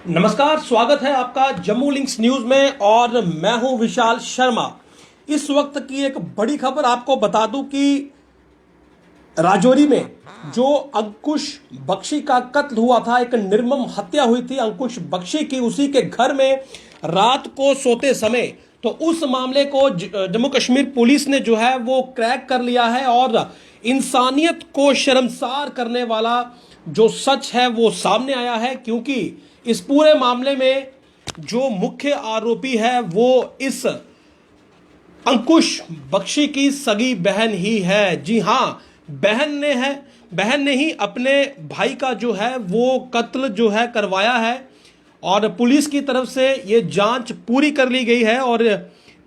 नमस्कार, स्वागत है आपका जम्मू लिंक्स न्यूज में और मैं हूं विशाल शर्मा। इस वक्त की एक बड़ी खबर आपको बता दूं कि राजौरी में जो अंकुश बख्शी का कत्ल हुआ था, एक निर्मम हत्या हुई थी अंकुश बख्शी की, उसी के घर में रात को सोते समय, तो उस मामले को जम्मू कश्मीर पुलिस ने जो है वो क्रैक कर लिया है और इंसानियत को शर्मसार करने वाला जो सच है वो सामने आया है। क्योंकि इस पूरे मामले में जो मुख्य आरोपी है वो इस अंकुश बख्शी की सगी बहन ही है। जी हां, बहन ने ही अपने भाई का जो है वो कत्ल जो है करवाया है और पुलिस की तरफ से ये जांच पूरी कर ली गई है और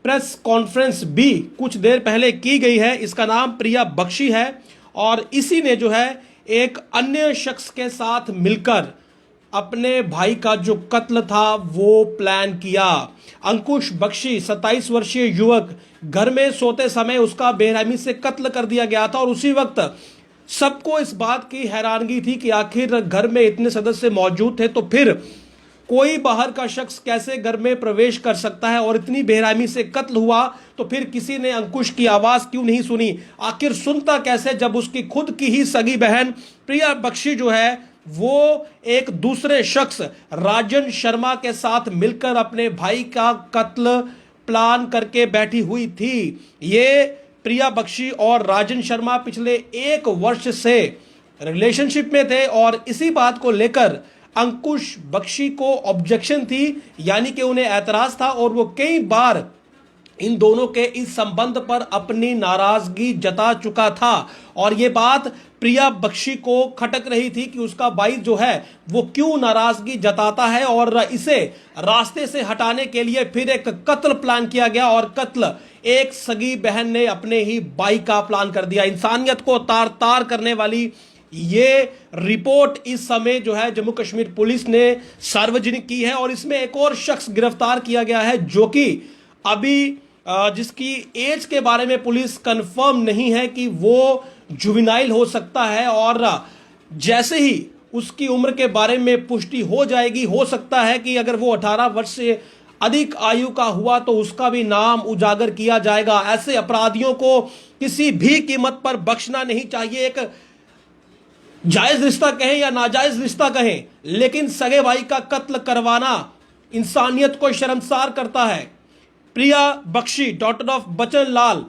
प्रेस कॉन्फ्रेंस भी कुछ देर पहले की गई है। इसका नाम प्रिया बख्शी है और इसी ने जो है एक अन्य शख्स के साथ मिलकर अपने भाई का जो कत्ल था वो प्लान किया। अंकुश बख्शी 27 वर्षीय युवक, घर में सोते समय उसका बेरहमी से कत्ल कर दिया गया था और उसी वक्त सबको इस बात की हैरानगी थी कि आखिर घर में इतने सदस्य मौजूद थे तो फिर कोई बाहर का शख्स कैसे घर में प्रवेश कर सकता है और इतनी बेरहमी से कत्ल हुआ तो फिर किसी ने अंकुश की आवाज क्यों नहीं सुनी, आखिर सुनता कैसे जब उसकी खुद की ही सगी बहन प्रिया बख्शी जो है वो एक दूसरे शख्स राजन शर्मा के साथ मिलकर अपने भाई का कत्ल प्लान करके बैठी हुई थी। ये प्रिया बख्शी और राजन शर्मा पिछले 1 वर्ष से रिलेशनशिप में थे और इसी बात को लेकर अंकुश बख्शी को ऑब्जेक्शन थी, यानी कि उन्हें ऐतराज था और वो कई बार इन दोनों के इस संबंध पर अपनी नाराजगी जता चुका था और ये बात प्रिया बख्शी को खटक रही थी कि उसका भाई जो है वो क्यों नाराजगी जताता है और इसे रास्ते से हटाने के लिए फिर एक कत्ल प्लान किया गया और कत्ल एक सगी बहन ने अपने ही भाई का प्लान कर दिया। इंसानियत को तार तार करने वाली ये रिपोर्ट इस समय जो है जम्मू कश्मीर पुलिस ने सार्वजनिक की है और इसमें एक और शख्स गिरफ्तार किया गया है जो कि अभी जिसकी एज के बारे में पुलिस कंफर्म नहीं है कि वो जुवेनाइल हो सकता है और जैसे ही उसकी उम्र के बारे में पुष्टि हो जाएगी, हो सकता है कि अगर वो 18 वर्ष से अधिक आयु का हुआ तो उसका भी नाम उजागर किया जाएगा। ऐसे अपराधियों को किसी भी कीमत पर बख्शना नहीं चाहिए। एक जायज रिश्ता कहें या नाजायज रिश्ता कहें, लेकिन सगे भाई का कत्ल करवाना इंसानियत को शर्मसार करता है। प्रिया बख्शी, डॉटर ऑफ बचन लाल,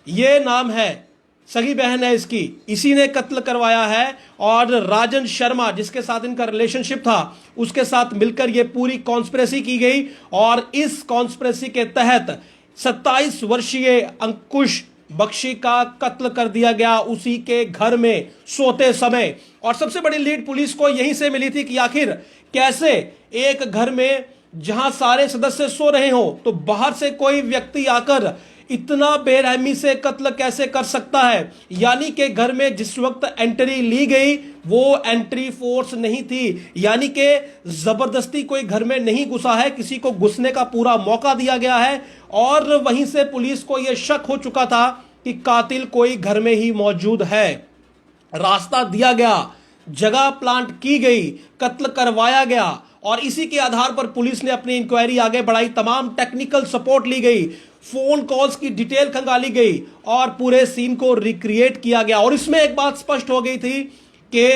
ये नाम है, सगी बहन है इसकी, इसी ने कत्ल करवाया है और राजन शर्मा जिसके साथ इनका रिलेशनशिप था उसके साथ मिलकर ये पूरी कॉन्स्पिरेसी की गई और इस कॉन्स्पिरेसी के तहत 27 वर्षीय अंकुश बख्शी का कत्ल कर दिया गया उसी के घर में सोते समय। और सबसे बड़ी लीड पुलिस को यहीं से मिली थी कि आखिर कैसे एक घर में जहां सारे सदस्य सो रहे हो तो बाहर से कोई व्यक्ति आकर इतना बेरहमी से कत्ल कैसे कर सकता है। यानी कि घर में जिस वक्त एंट्री ली गई वो एंट्री फोर्स नहीं थी, यानी कि जबरदस्ती कोई घर में नहीं घुसा है, किसी को घुसने का पूरा मौका दिया गया है और वहीं से पुलिस को यह शक हो चुका था कि कातिल कोई घर में ही मौजूद है। रास्ता दिया गया, जगह प्लांट की गई, कत्ल करवाया गया और इसी के आधार पर पुलिस ने अपनी इंक्वायरी आगे बढ़ाई, तमाम टेक्निकल सपोर्ट ली गई, फोन कॉल्स की डिटेल खंगाली गई और पूरे सीन को रिक्रिएट किया गया और इसमें एक बात स्पष्ट हो गई थी कि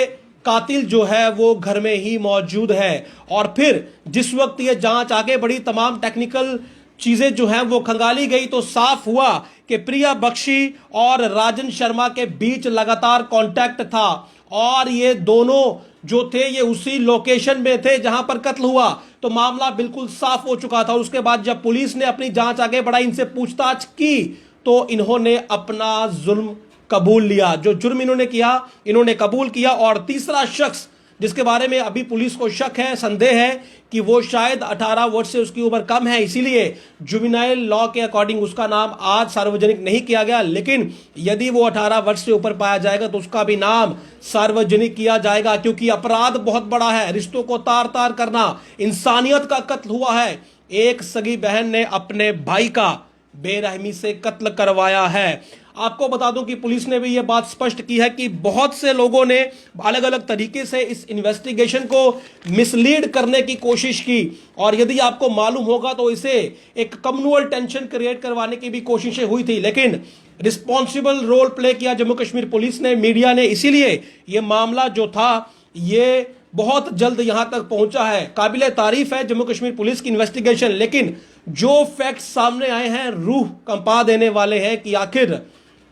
कातिल जो है वो घर में ही मौजूद है। और फिर जिस वक्त ये जांच आगे बढ़ी, तमाम टेक्निकल चीजें जो हैं वो खंगाली गई तो साफ हुआ कि प्रिया बख्शी और राजन शर्मा के बीच लगातार कांटेक्ट था और ये दोनों जो थे ये उसी लोकेशन में थे जहां पर कत्ल हुआ, तो मामला बिल्कुल साफ हो चुका था। और उसके बाद जब पुलिस ने अपनी जांच आगे बढ़ाई, इनसे पूछताछ की तो इन्होंने अपना जुर्म कबूल लिया। जो जुर्म इन्होंने किया इन्होंने कबूल किया और तीसरा शख्स जिसके बारे में अभी पुलिस को शक है, संदेह है कि वो शायद 18 वर्ष से उसकी उम्र कम है, इसीलिए जुवेनाइल लॉ के अकॉर्डिंग उसका नाम आज सार्वजनिक नहीं किया गया, लेकिन यदि वो 18 वर्ष से ऊपर पाया जाएगा तो उसका भी नाम सार्वजनिक किया जाएगा। क्योंकि अपराध बहुत बड़ा है, रिश्तों को तार तार करना, इंसानियत का कत्ल हुआ है। एक सगी बहन ने अपने भाई का बेरहमी से कत्ल करवाया है। आपको बता दूं कि पुलिस ने भी यह बात स्पष्ट की है कि बहुत से लोगों ने अलग अलग तरीके से इस इन्वेस्टिगेशन को मिसलीड करने की कोशिश की, और यदि आपको मालूम होगा तो इसे एक कम्युनल टेंशन क्रिएट करवाने की भी कोशिशें हुई थी। लेकिन रिस्पॉन्सिबल रोल प्ले किया जम्मू कश्मीर पुलिस ने, मीडिया ने, इसीलिए यह मामला जो था ये बहुत जल्द यहां तक पहुंचा है। काबिले तारीफ है जम्मू कश्मीर पुलिस की इन्वेस्टिगेशन, लेकिन जो फैक्ट्स सामने आए हैं रूह कंपा देने वाले हैं कि आखिर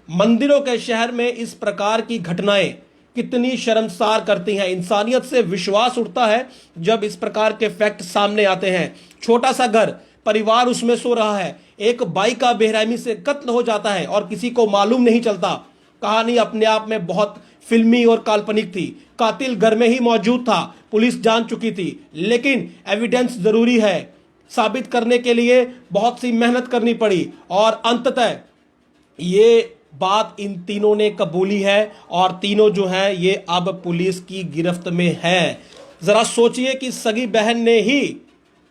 मंदिरों के शहर में इस प्रकार की घटनाएं कितनी शर्मसार करती हैं। इंसानियत से विश्वास उठता है जब इस प्रकार के फैक्ट सामने आते हैं। छोटा सा घर, परिवार उसमें सो रहा है, एक बाई का बेरहमी से कत्ल हो जाता है और किसी को मालूम नहीं चलता। कहानी अपने आप में बहुत फिल्मी और काल्पनिक थी। कातिल घर में ही मौजूद था, पुलिस जान चुकी थी, लेकिन एविडेंस जरूरी है। साबित करने के लिए बहुत सी मेहनत करनी पड़ी और अंततः ये बात इन तीनों ने कबूली है और तीनों जो हैं ये अब पुलिस की गिरफ्त में है। जरा सोचिए कि सगी बहन ने ही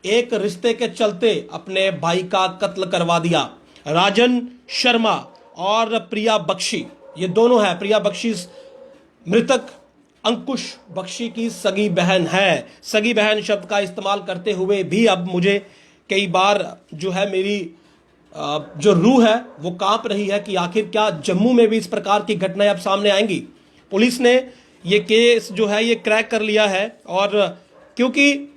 एक रिश्ते के चलते अपने भाई का कत्ल करवा दिया। राजन शर्मा और प्रिया बख्शी, ये दोनों है। प्रिया बख्शी मृतक अंकुश बख्शी की सगी बहन है। सगी बहन शब्द का इस्तेमाल करते हुए भी अब मुझे कई बार जो है मेरी जो रूह है वो कांप रही है कि आखिर क्या जम्मू में भी इस प्रकार की घटनाएं अब सामने आएंगी। पुलिस ने ये केस जो है ये क्रैक कर लिया है, और क्योंकि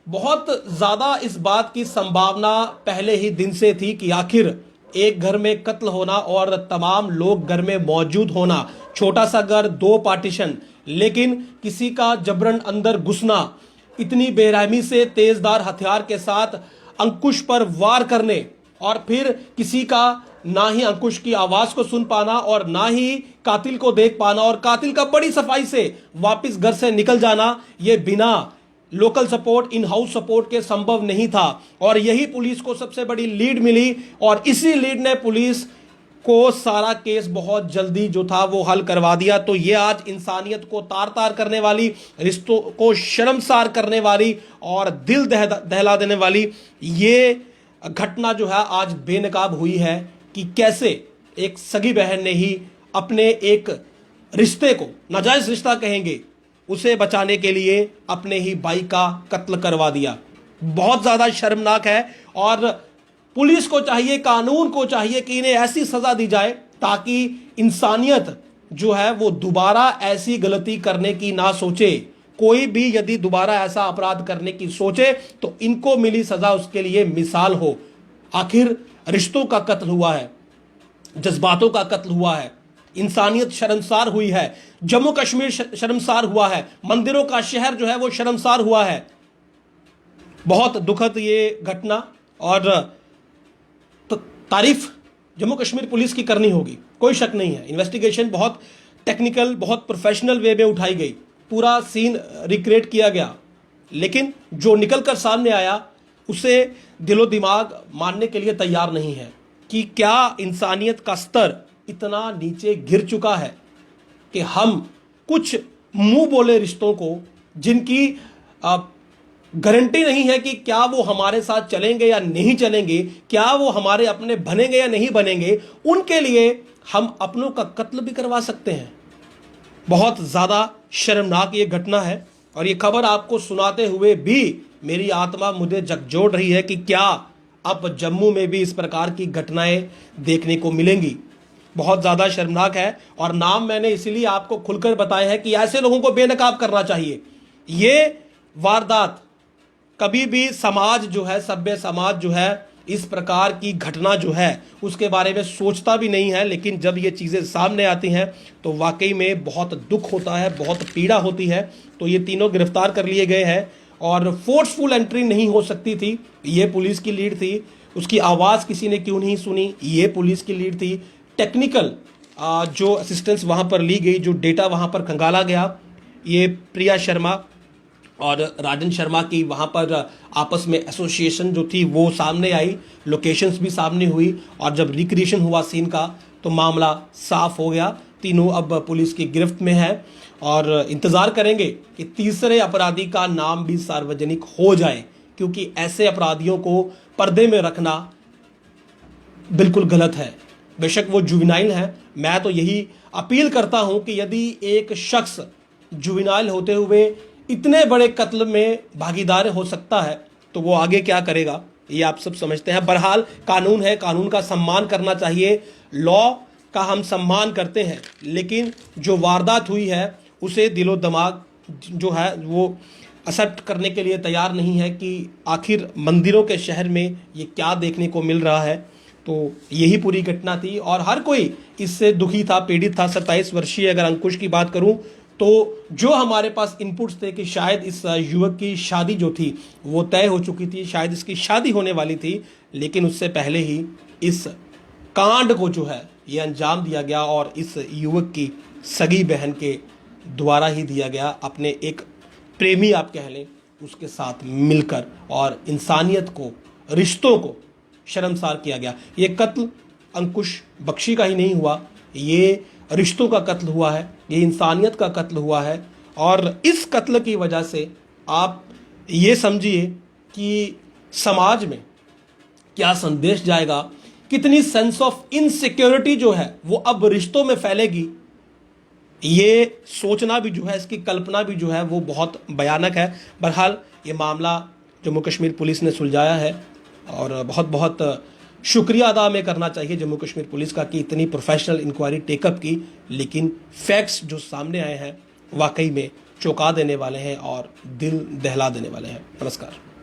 बहुत ज्यादा इस बात की संभावना पहले ही दिन से थी कि आखिर एक घर में कत्ल होना और तमाम लोग घर में मौजूद होना, छोटा सा घर, 2 पार्टीशन, लेकिन किसी का जबरन अंदर घुसना, इतनी बेरहमी से तेजदार हथियार के साथ अंकुश पर वार करने, और फिर किसी का ना ही अंकुश की आवाज को सुन पाना और ना ही कातिल को देख पाना, और कातिल का बड़ी सफाई से वापस घर से निकल जाना, यह बिना local support, in house support के संभव नहीं था। और यही पुलिस को सबसे बड़ी लीड मिली, और इसी लीड ने पुलिस को सारा केस बहुत जल्दी जो था वो हल करवा दिया। तो ये आज इंसानियत को तार तार करने वाली, रिश्तों को शर्मसार करने वाली और दिल दहला देने वाली ये घटना जो है आज बेनकाब हुई है कि कैसे एक सगी बहन ने ही अपने एक रिश्ते को, नाजायज रिश्ता कहेंगे, उसे बचाने के लिए अपने ही भाई का कत्ल करवा दिया। बहुत ज्यादा शर्मनाक है, और पुलिस को चाहिए, कानून को चाहिए कि इन्हें ऐसी सजा दी जाए ताकि इंसानियत जो है वो दोबारा ऐसी गलती करने की ना सोचे। कोई भी यदि दोबारा ऐसा अपराध करने की सोचे तो इनको मिली सजा उसके लिए मिसाल हो। आखिर रिश्तों का कत्ल हुआ है, जज्बातों का कत्ल हुआ है, इंसानियत शर्मसार हुई है, जम्मू कश्मीर शर्मसार हुआ है, मंदिरों का शहर जो है वो शर्मसार हुआ है। बहुत दुखद ये घटना, और तारीफ जम्मू कश्मीर पुलिस की करनी होगी, कोई शक नहीं है। इन्वेस्टिगेशन बहुत टेक्निकल, बहुत प्रोफेशनल वे में उठाई गई, पूरा सीन रिक्रिएट किया गया, लेकिन जो निकलकर सामने आया उसे दिलो दिमाग मानने के लिए तैयार नहीं है कि क्या इंसानियत का स्तर इतना नीचे गिर चुका है कि हम कुछ मुंह बोले रिश्तों को, जिनकी गारंटी नहीं है कि क्या वो हमारे साथ चलेंगे या नहीं चलेंगे, क्या वो हमारे अपने बनेंगे या नहीं बनेंगे, उनके लिए हम अपनों का कत्ल भी करवा सकते हैं। बहुत ज़्यादा शर्मनाक ये घटना है, और ये खबर आपको सुनाते हुए भी मेरी आत्मा मुझे झकझोर रही है कि क्या अब जम्मू में भी इस प्रकार की घटनाएं देखने को मिलेंगी। बहुत ज़्यादा शर्मनाक है, और नाम मैंने इसीलिए आपको खुलकर बताया है कि ऐसे लोगों को बेनकाब करना चाहिए। ये वारदात कभी भी समाज जो है, सभ्य समाज जो है, इस प्रकार की घटना जो है उसके बारे में सोचता भी नहीं है, लेकिन जब ये चीज़ें सामने आती हैं तो वाकई में बहुत दुख होता है, बहुत पीड़ा होती है। तो ये तीनों गिरफ्तार कर लिए गए हैं, और फोर्सफुल एंट्री नहीं हो सकती थी, ये पुलिस की लीड थी। उसकी आवाज़ किसी ने क्यों नहीं सुनी, ये पुलिस की लीड थी। टेक्निकल जो असिस्टेंस वहाँ पर ली गई, जो डेटा वहाँ पर खंगाला गया, ये प्रिया शर्मा और राजन शर्मा की वहाँ पर आपस में एसोसिएशन जो थी वो सामने आई, लोकेशंस भी सामने हुई, और जब रिक्रिएशन हुआ सीन का तो मामला साफ हो गया। तीनों अब पुलिस की गिरफ्त में है, और इंतज़ार करेंगे कि तीसरे अपराधी का नाम भी सार्वजनिक हो जाए, क्योंकि ऐसे अपराधियों को पर्दे में रखना बिल्कुल गलत है। बेशक वो जुवेनाइल है। मैं तो यही अपील करता हूं कि यदि एक शख्स जुवेनाइल होते हुए इतने बड़े कत्ल में भागीदार हो सकता है तो वो आगे क्या करेगा, ये आप सब समझते हैं। बहरहाल कानून है, कानून का सम्मान करना चाहिए, लॉ का हम सम्मान करते हैं, लेकिन जो वारदात हुई है उसे दिलो दिमाग जो है वो एक्सेप्ट करने के लिए तैयार नहीं है कि आखिर मंदिरों के शहर में ये क्या देखने को मिल रहा है। तो यही पूरी घटना थी और हर कोई इससे दुखी था, पीड़ित था। 27 वर्षीय अगर अंकुश की बात करूं तो जो हमारे पास इनपुट्स थे कि शायद इस युवक की शादी जो थी वो तय हो चुकी थी, शायद इसकी शादी होने वाली थी, लेकिन उससे पहले ही इस कांड को जो है ये अंजाम दिया गया और इस युवक की सगी बहन के द्वारा ही दिया गया, अपने एक प्रेमी आप कह लें उसके साथ मिलकर, और इंसानियत को, रिश्तों को शर्मसार किया गया। ये कत्ल अंकुश बख्शी का ही नहीं हुआ, ये रिश्तों का कत्ल हुआ है, ये इंसानियत का कत्ल हुआ है। और इस कत्ल की वजह से आप ये समझिए कि समाज में क्या संदेश जाएगा, कितनी सेंस ऑफ इनसिक्योरिटी जो है वो अब रिश्तों में फैलेगी। ये सोचना भी जो है, इसकी कल्पना भी जो है वो बहुत भयानक है। बहरहाल ये मामला जम्मू कश्मीर पुलिस ने सुलझाया है और बहुत बहुत शुक्रिया अदा हमें करना चाहिए जम्मू कश्मीर पुलिस का कि इतनी प्रोफेशनल इंक्वायरी टेकअप की, लेकिन फैक्ट्स जो सामने आए हैं वाकई में चौंका देने वाले हैं और दिल दहला देने वाले हैं। नमस्कार।